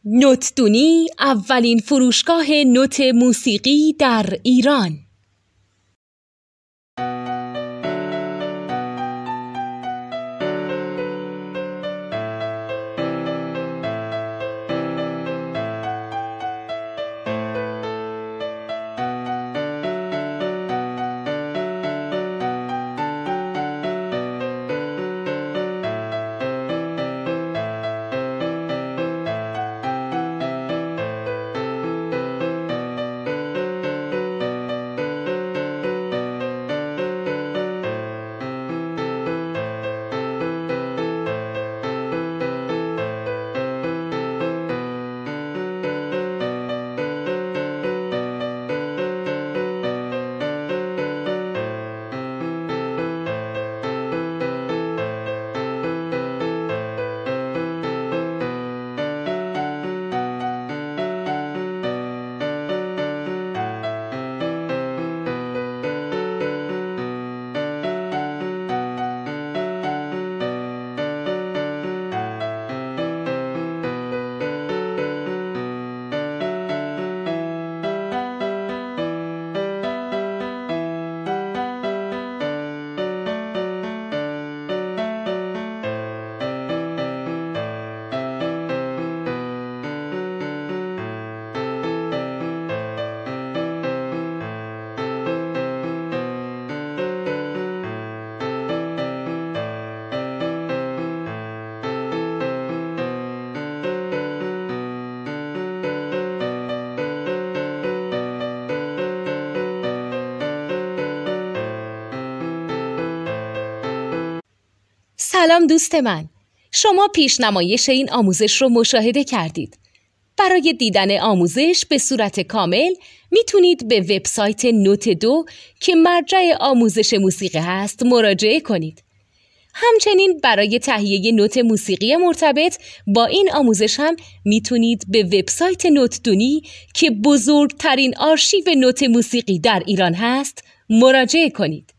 نوتدونی اولین فروشگاه نوت موسیقی در ایران. سلام دوست من، شما پیشنمایش این آموزش رو مشاهده کردید. برای دیدن آموزش به صورت کامل میتونید به وبسایت نوت 2 که مرجع آموزش موسیقی هست مراجعه کنید. همچنین برای تهیه نوت موسیقی مرتبط با این آموزش هم میتونید به وبسایت نوتدونی که بزرگترین آرشیو نوت موسیقی در ایران هست مراجعه کنید.